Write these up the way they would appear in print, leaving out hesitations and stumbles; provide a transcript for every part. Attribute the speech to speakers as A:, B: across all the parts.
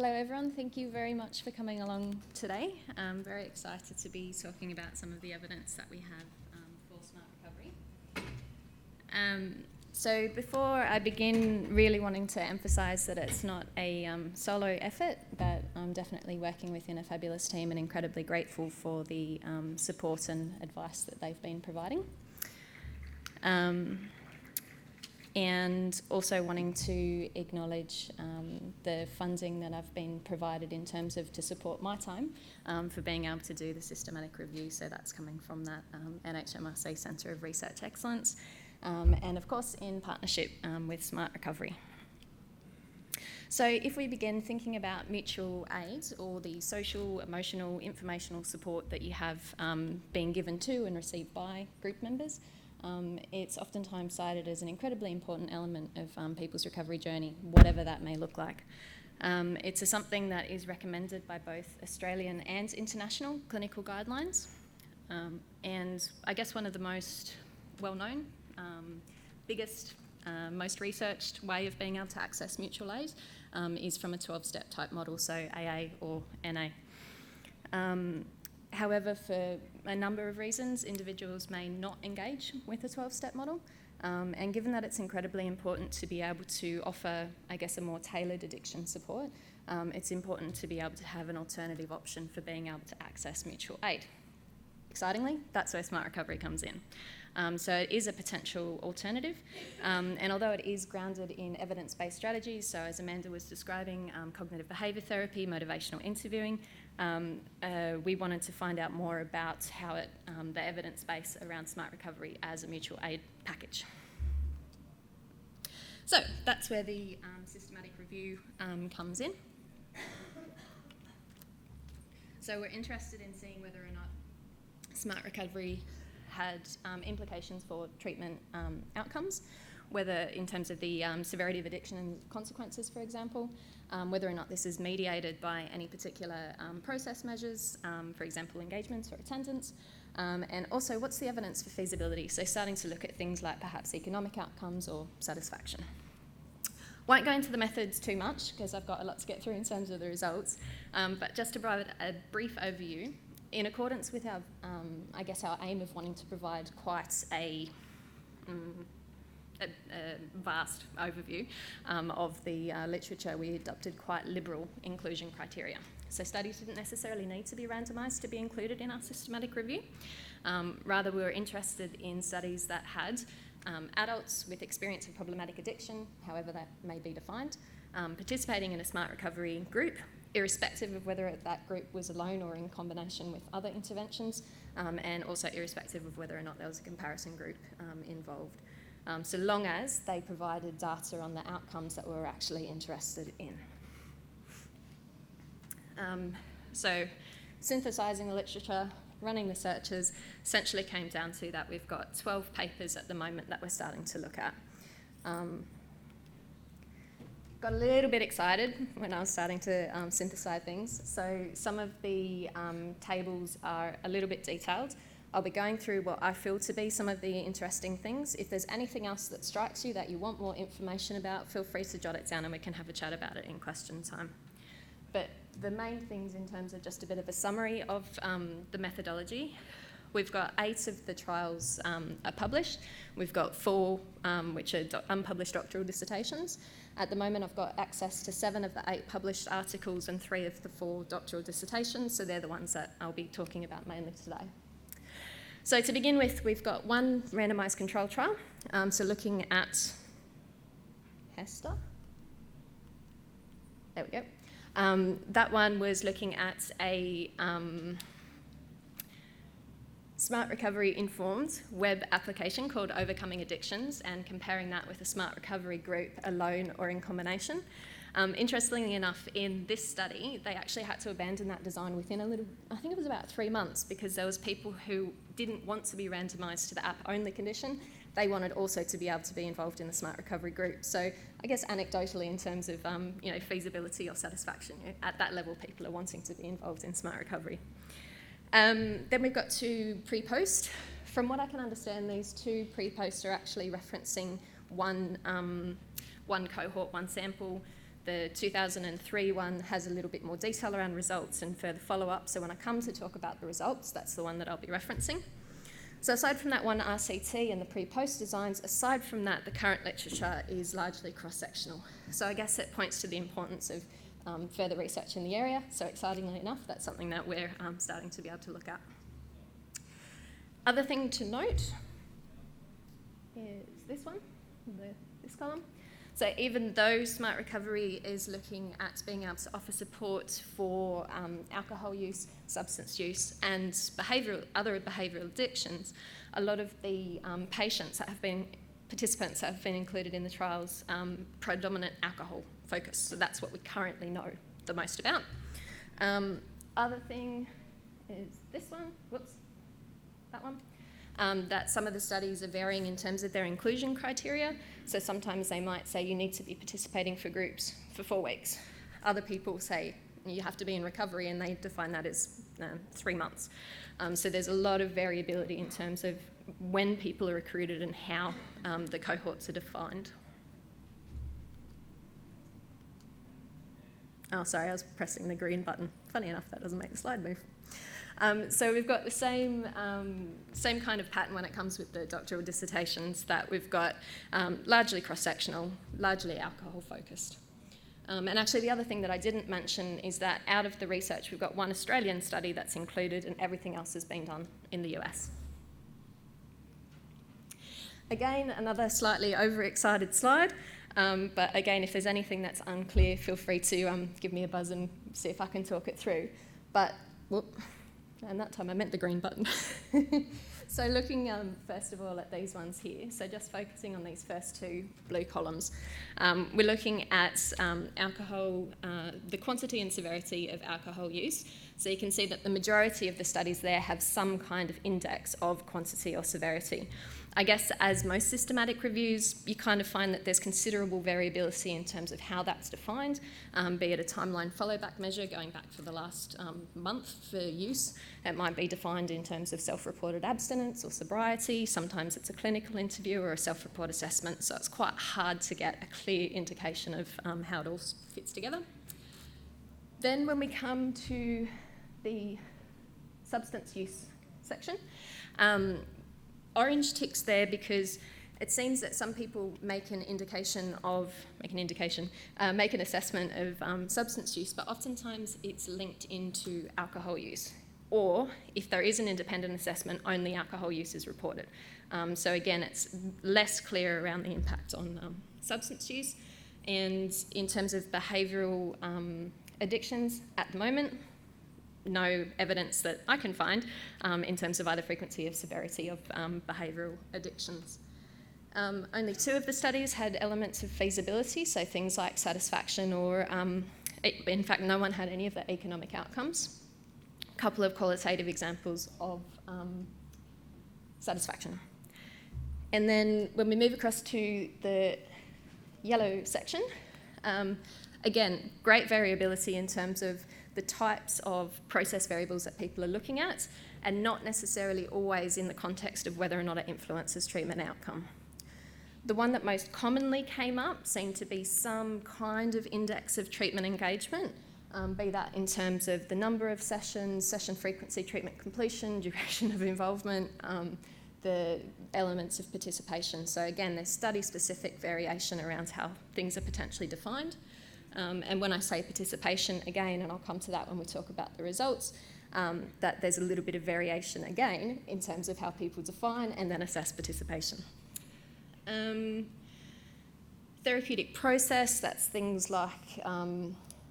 A: Hello everyone, thank you very much for coming along today. I'm very excited to be talking about some of the evidence that we have for smart recovery. So before I begin, really wanting to emphasise that it's not a solo effort, but I'm definitely working within a fabulous team and incredibly grateful for the support and advice that they've been providing. And also wanting to acknowledge the funding that I've been provided in terms of to support my time for being able to do the systematic review. So that's coming from that NHMRC Centre of Research Excellence, and of course in partnership with Smart Recovery. So if we begin thinking about mutual aid or the social, emotional, informational support that you have being given to and received by group members, it's oftentimes cited as an incredibly important element of people's recovery journey, whatever that may look like. It's something that is recommended by both Australian and international clinical guidelines. And I guess one of the most well-known, biggest, most researched way of being able to access mutual aid is from a 12-step type model, so AA or NA. However, for a number of reasons, individuals may not engage with a 12-step model. And given that it's incredibly important to be able to offer, I guess, a more tailored addiction support, it's important to be able to have an alternative option for being able to access mutual aid. Excitingly, that's where Smart Recovery comes in. So it is a potential alternative, and although it is grounded in evidence-based strategies, so as Amanda was describing, cognitive behaviour therapy, motivational interviewing, we wanted to find out more about how the evidence base around Smart Recovery as a mutual aid package. So that's where the systematic review comes in. So we're interested in seeing whether or not Smart Recovery had implications for treatment outcomes, whether in terms of the severity of addiction and consequences, for example, whether or not this is mediated by any particular process measures, for example, engagements or attendance, and also what's the evidence for feasibility, so starting to look at things like perhaps economic outcomes or satisfaction. Won't go into the methods too much because I've got a lot to get through in terms of the results, but just to provide a brief overview, in accordance with our, I guess, our aim of wanting to provide quite a vast overview of the literature, we adopted quite liberal inclusion criteria. So studies didn't necessarily need to be randomised to be included in our systematic review. Rather, we were interested in studies that had adults with experience of problematic addiction, however that may be defined, participating in a Smart Recovery group, irrespective of whether that group was alone or in combination with other interventions, and also irrespective of whether or not there was a comparison group involved, so long as they provided data on the outcomes that we were actually interested in. So synthesising the literature, running the searches, essentially came down to that we've got 12 papers at the moment that we're starting to look at. Got a little bit excited when I was starting to synthesise things. So some of the tables are a little bit detailed. I'll be going through what I feel to be some of the interesting things. If there's anything else that strikes you that you want more information about, feel free to jot it down and we can have a chat about it in question time. But the main things in terms of just a bit of a summary of the methodology, we've got 8 of the trials are published. We've got 4 which are unpublished doctoral dissertations. At the moment, I've got access to 7 of the 8 published articles and 3 of the 4 doctoral dissertations, so they're the ones that I'll be talking about mainly today. So to begin with, we've got one randomised control trial, so looking at Hester. There we go. That one was looking at a Smart Recovery informed web application called Overcoming Addictions and comparing that with a Smart Recovery group alone or in combination. Interestingly enough, in this study, they actually had to abandon that design within I think it was about 3 months, because there was people who didn't want to be randomised to the app-only condition. They wanted also to be able to be involved in the Smart Recovery group. So I guess anecdotally, in terms of feasibility or satisfaction, at that level, people are wanting to be involved in Smart Recovery. Then we've got 2 pre-post. From what I can understand, these 2 pre-posts are actually referencing one cohort, one sample. The 2003 one has a little bit more detail around results and further follow-up, so when I come to talk about the results, that's the one that I'll be referencing. So aside from that one RCT and the pre-post designs, aside from that, the current literature is largely cross-sectional. So I guess it points to the importance of further research in the area. So excitingly enough, that's something that we're starting to be able to look at. Other thing to note is this one, this column. So even though Smart Recovery is looking at being able to offer support for alcohol use, substance use, and other behavioural addictions, a lot of the participants that have been included in the trials, predominant alcohol focus. So that's what we currently know the most about. Other thing is this one, that one. That some of the studies are varying in terms of their inclusion criteria. So sometimes they might say you need to be participating for groups for 4 weeks. Other people say you have to be in recovery, and they define that as 3 months. So there's a lot of variability in terms of when people are recruited and how the cohorts are defined. Oh, sorry, I was pressing the green button. Funny enough, that doesn't make the slide move. So we've got the same kind of pattern when it comes with the doctoral dissertations, that we've got largely cross-sectional, largely alcohol-focused. And actually the other thing that I didn't mention is that out of the research, we've got one Australian study that's included, and everything else has been done in the US. Again, another slightly overexcited slide. But again, if there's anything that's unclear, feel free to give me a buzz and see if I can talk it through. But, and that time I meant the green button. So looking first of all at these ones here, so just focusing on these first 2 blue columns, we're looking at alcohol, the quantity and severity of alcohol use. So you can see that the majority of the studies there have some kind of index of quantity or severity. I guess as most systematic reviews, you kind of find that there's considerable variability in terms of how that's defined, be it a timeline follow-back measure going back for the last month for use. It might be defined in terms of self-reported abstinence or sobriety. Sometimes it's a clinical interview or a self-report assessment, so it's quite hard to get a clear indication of how it all fits together. Then when we come to the substance use section, orange ticks there because it seems that some people make an assessment of substance use, but oftentimes it's linked into alcohol use. Or if there is an independent assessment, only alcohol use is reported. So again, it's less clear around the impact on substance use. And in terms of behavioural addictions at the moment, no evidence that I can find in terms of either frequency or severity of behavioural addictions. Only 2 of the studies had elements of feasibility, so things like satisfaction or, in fact, no one had any of the economic outcomes. A couple of qualitative examples of satisfaction. And then when we move across to the yellow section, again, great variability in terms of the types of process variables that people are looking at, and not necessarily always in the context of whether or not it influences treatment outcome. The one that most commonly came up seemed to be some kind of index of treatment engagement, be that in terms of the number of sessions, session frequency, treatment completion, duration of involvement, the elements of participation. So again, there's study-specific variation around how things are potentially defined. And when I say participation, again, and I'll come to that when we talk about the results, that there's a little bit of variation again in terms of how people define and then assess participation. Therapeutic process, that's things like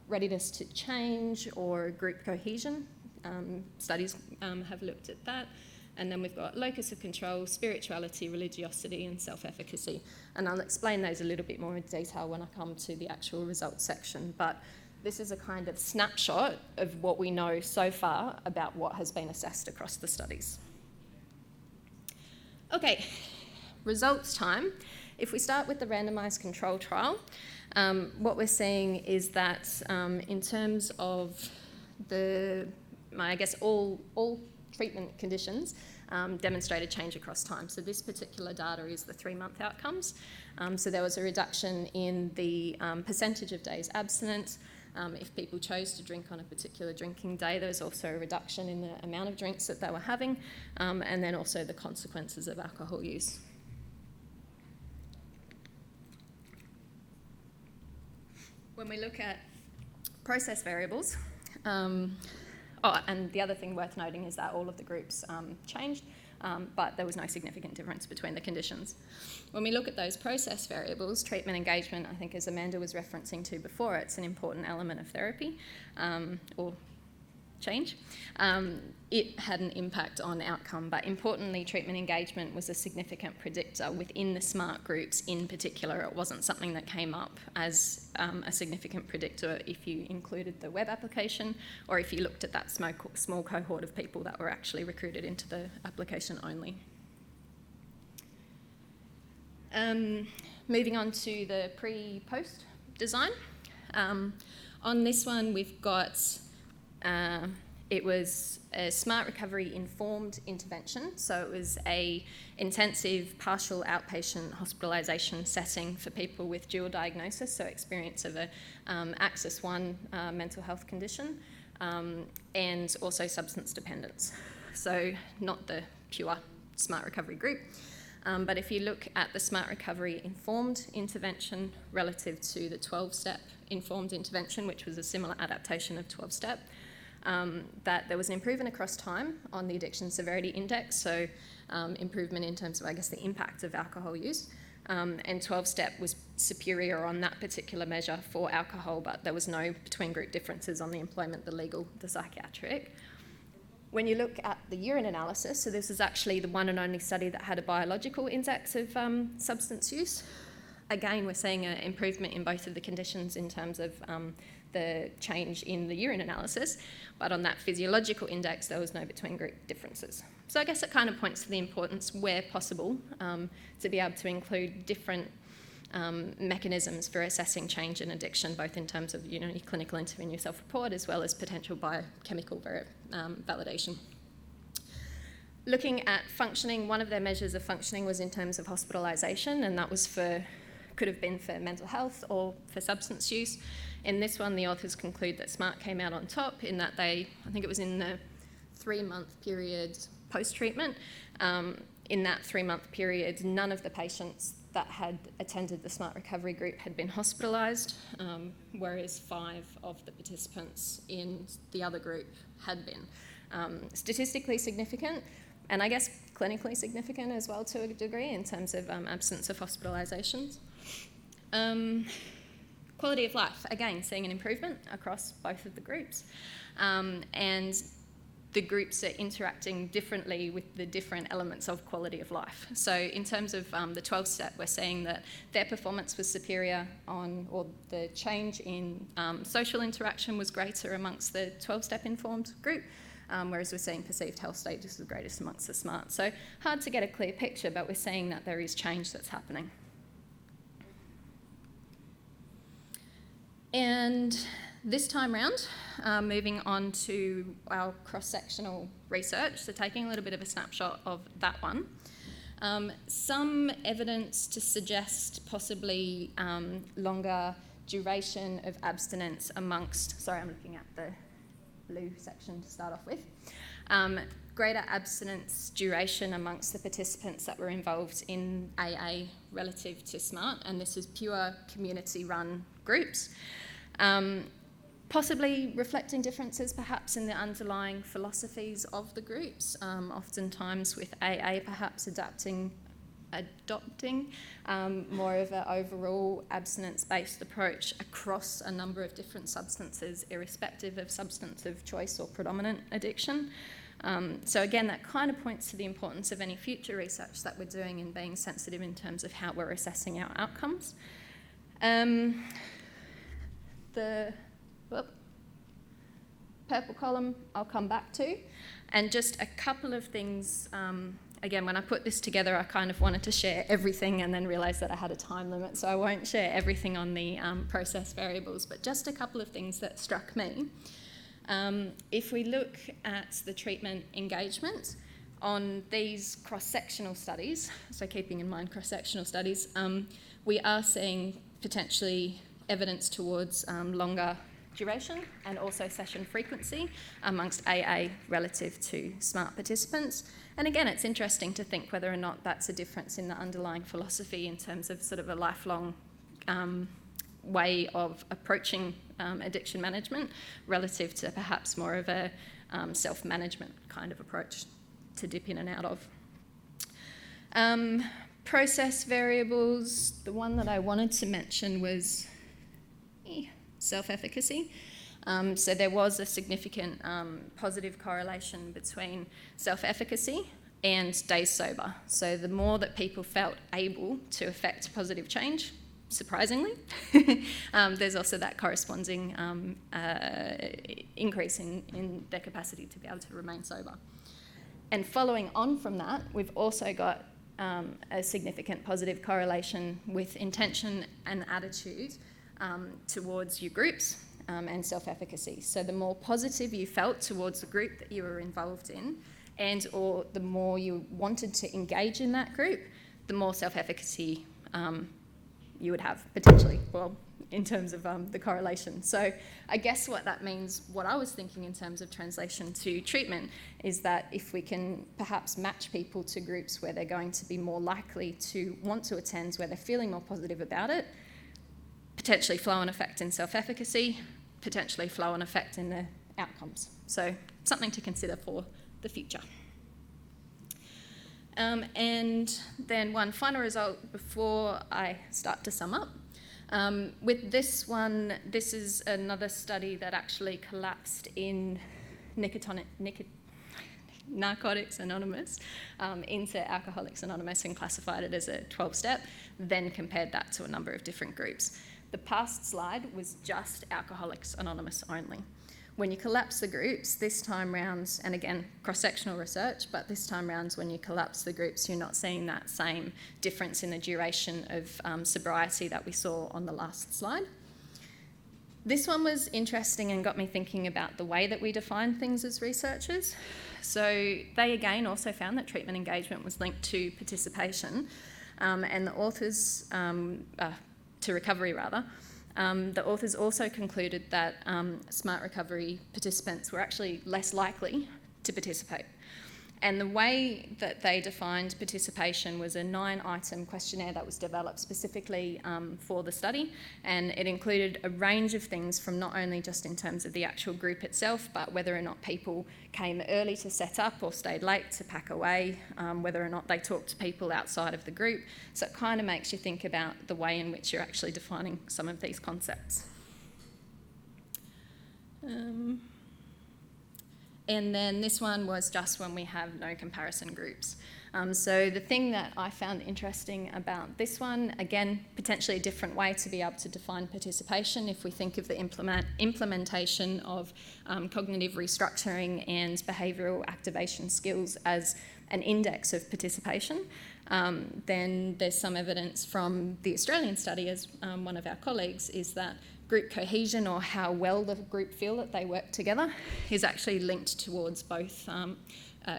A: readiness to change or group cohesion. Studies have looked at that. And then we've got locus of control, spirituality, religiosity, and self-efficacy. And I'll explain those a little bit more in detail when I come to the actual results section. But this is a kind of snapshot of what we know so far about what has been assessed across the studies. Okay, results time. If we start with the randomised control trial, what we're seeing is that in terms of all treatment conditions, demonstrated change across time. So this particular data is the 3-month outcomes. So there was a reduction in the percentage of days abstinent. If people chose to drink on a particular drinking day, there was also a reduction in the amount of drinks that they were having, and then also the consequences of alcohol use. When we look at process variables, and the other thing worth noting is that all of the groups changed, but there was no significant difference between the conditions. When we look at those process variables, treatment engagement, I think as Amanda was referencing to before, it's an important element of therapy, or change. It had an impact on outcome, but importantly, treatment engagement was a significant predictor within the SMART groups in particular. It wasn't something that came up as a significant predictor if you included the web application or if you looked at that small cohort of people that were actually recruited into the application only. Moving on to the pre-post design. On this one, we've got it was a SMART recovery informed intervention, so it was a intensive partial outpatient hospitalisation setting for people with dual diagnosis, so experience of a Axis 1 mental health condition, and also substance dependence. So not the pure SMART recovery group, but if you look at the SMART recovery informed intervention relative to the 12-step informed intervention, which was a similar adaptation of 12-step, that there was an improvement across time on the addiction severity index, so improvement in terms of, I guess, the impact of alcohol use, and 12-step was superior on that particular measure for alcohol, but there was no between-group differences on the employment, the legal, the psychiatric. When you look at the urine analysis, so this is actually the one and only study that had a biological index of substance use. Again, we're seeing an improvement in both of the conditions in terms of the change in the urine analysis, but on that physiological index, there was no between-group differences. So I guess it kind of points to the importance, where possible, to be able to include different mechanisms for assessing change in addiction, both in terms of your clinical interview and your self-report, as well as potential biochemical validation. Looking at functioning, one of their measures of functioning was in terms of hospitalisation, and that was could have been for mental health or for substance use. In this one, the authors conclude that SMART came out on top in that I think it was in the 3-month period post-treatment. In that 3-month period, none of the patients that had attended the SMART recovery group had been hospitalised, whereas 5 of the participants in the other group had been. Statistically significant, and I guess clinically significant as well to a degree in terms of absence of hospitalisations. Quality of life, again, seeing an improvement across both of the groups. And the groups are interacting differently with the different elements of quality of life. So in terms of the 12-step, we're seeing that their performance was superior or the change in social interaction was greater amongst the 12-step informed group, whereas we're seeing perceived health status is greatest amongst the SMART. So hard to get a clear picture, but we're seeing that there is change that's happening. And this time round, moving on to our cross-sectional research, so taking a little bit of a snapshot of that one. Some evidence to suggest possibly longer duration of abstinence amongst, sorry, I'm looking at the blue section to start off with, greater abstinence duration amongst the participants that were involved in AA relative to SMART, and this is pure community-run groups. Possibly reflecting differences perhaps in the underlying philosophies of the groups, oftentimes with AA perhaps adopting more of an overall abstinence-based approach across a number of different substances, irrespective of substance of choice or predominant addiction. So again, that kind of points to the importance of any future research that we're doing in being sensitive in terms of how we're assessing our outcomes. The purple column I'll come back to, and just a couple of things. Again, when I put this together, I kind of wanted to share everything and then realised that I had a time limit, so I won't share everything on the process variables, but just a couple of things that struck me. If we look at the treatment engagement, on these cross-sectional studies, so keeping in mind cross-sectional studies, we are seeing potentially evidence towards longer duration and also session frequency amongst AA relative to SMART participants. And again, it's interesting to think whether or not that's a difference in the underlying philosophy in terms of sort of a lifelong way of approaching addiction management relative to perhaps more of a self-management kind of approach to dip in and out of. Process variables, the one that I wanted to mention was self-efficacy. So there was a significant positive correlation between self-efficacy and days sober. So the more that people felt able to affect positive change, surprisingly, there's also that corresponding increase in their capacity to be able to remain sober. And following on from that, we've also got a significant positive correlation with intention and attitude towards your groups and self-efficacy. So the more positive you felt towards the group that you were involved in, and or the more you wanted to engage in that group, the more self-efficacy you would have potentially, well, in terms of the correlation. So I guess what that means, what I was thinking in terms of translation to treatment, is that if we can perhaps match people to groups where they're going to be more likely to want to attend, where they're feeling more positive about it, potentially flow on effect in self-efficacy, potentially flow on effect in the outcomes. So something to consider for the future. And then one final result before I start to sum up. With this one, this is another study that actually collapsed in Narcotics Anonymous into Alcoholics Anonymous and classified it as a 12-step, then compared that to a number of different groups. The past slide was just Alcoholics Anonymous only. When you collapse the groups, this time round, and again, cross-sectional research, but this time round when you collapse the groups, you're not seeing that same difference in the duration of sobriety that we saw on the last slide. This one was interesting and got me thinking about the way that we define things as researchers. So they again also found that treatment engagement was linked to participation, and the authors, to recovery rather. The authors also concluded that SMART recovery participants were actually less likely to participate. And the way that they defined participation was a 9-item questionnaire that was developed specifically for the study, and it included a range of things from not only just in terms of the actual group itself, but whether or not people came early to set up or stayed late to pack away, whether or not they talked to people outside of the group. So it kind of makes you think about the way in which you're actually defining some of these concepts. And then this one was just when we have no comparison groups. So the thing that I found interesting about this one, again, potentially a different way to be able to define participation if we think of the implementation of cognitive restructuring and behavioural activation skills as an index of participation. Then there's some evidence from the Australian study, as one of our colleagues, is that group cohesion, or how well the group feel that they work together, is actually linked towards both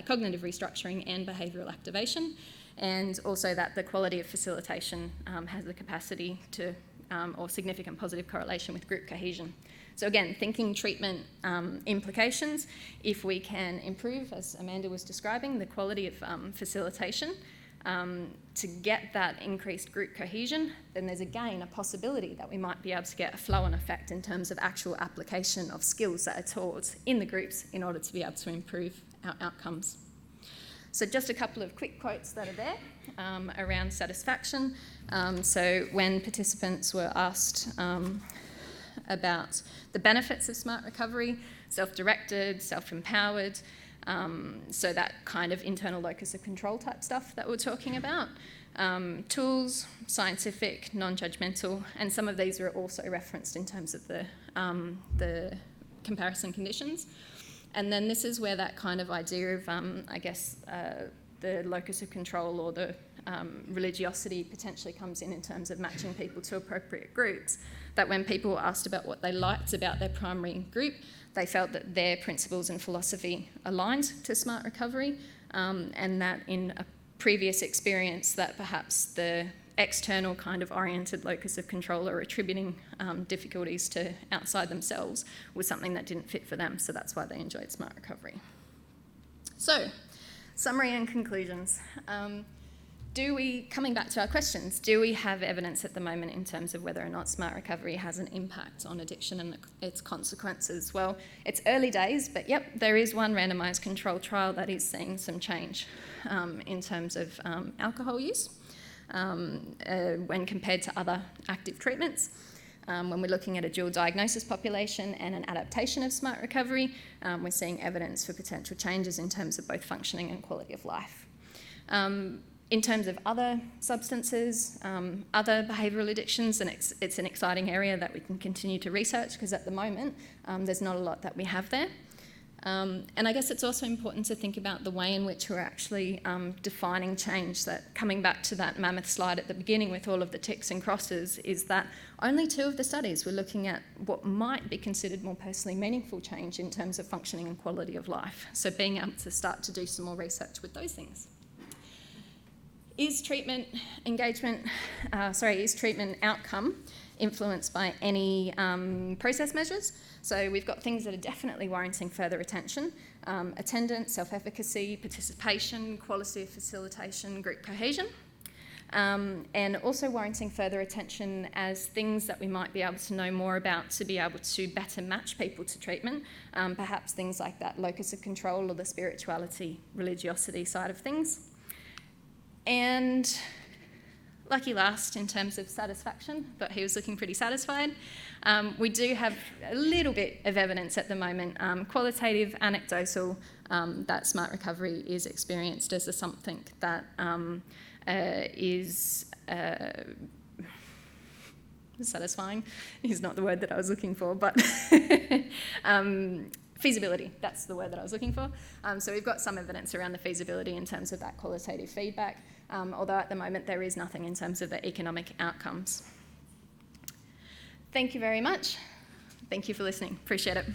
A: cognitive restructuring and behavioural activation, and also that the quality of facilitation has the capacity to, or significant positive correlation with group cohesion. So again, thinking treatment implications, if we can improve, as Amanda was describing, the quality of facilitation, to get that increased group cohesion, then there's again a possibility that we might be able to get a flow-on effect in terms of actual application of skills that are taught in the groups in order to be able to improve our outcomes. So just a couple of quick quotes that are there around satisfaction. So when participants were asked about the benefits of SMART recovery, self-directed, self-empowered, so that kind of internal locus of control type stuff that we're talking about. Tools, scientific, non-judgmental, and some of these are also referenced in terms of the comparison conditions. And then this is where that kind of idea of, the locus of control or the religiosity potentially comes in terms of matching people to appropriate groups. That when people were asked about what they liked about their primary group, they felt that their principles and philosophy aligned to SMART recovery, and that in a previous experience that perhaps the external kind of oriented locus of control or attributing difficulties to outside themselves was something that didn't fit for them, so that's why they enjoyed smart recovery. So, summary and conclusions. Coming back to our questions, do we have evidence at the moment in terms of whether or not smart recovery has an impact on addiction and its consequences? Well, it's early days, but yep, there is one randomised controlled trial that is seeing some change in terms of alcohol use when compared to other active treatments. When we're looking at a dual diagnosis population and an adaptation of smart recovery, we're seeing evidence for potential changes in terms of both functioning and quality of life. In terms of other substances, other behavioural addictions, and it's an exciting area that we can continue to research because at the moment there's not a lot that we have there. And I guess it's also important to think about the way in which we're actually defining change. That coming back to that mammoth slide at the beginning with all of the ticks and crosses, is that only 2 of the studies were looking at what might be considered more personally meaningful change in terms of functioning and quality of life. So being able to start to do some more research with those things. Is treatment outcome influenced by any process measures? So we've got things that are definitely warranting further attention: attendance, self-efficacy, participation, quality of facilitation, group cohesion, and also warranting further attention as things that we might be able to know more about to be able to better match people to treatment, perhaps things like that locus of control or the spirituality, religiosity side of things. And lucky last in terms of satisfaction, but he was looking pretty satisfied. We do have a little bit of evidence at the moment, qualitative, anecdotal, that smart recovery is experienced as something that is satisfying is not the word that I was looking for, but feasibility, that's the word that I was looking for. So we've got some evidence around the feasibility in terms of that qualitative feedback, although at the moment there is nothing in terms of the economic outcomes. Thank you very much. Thank you for listening. Appreciate it.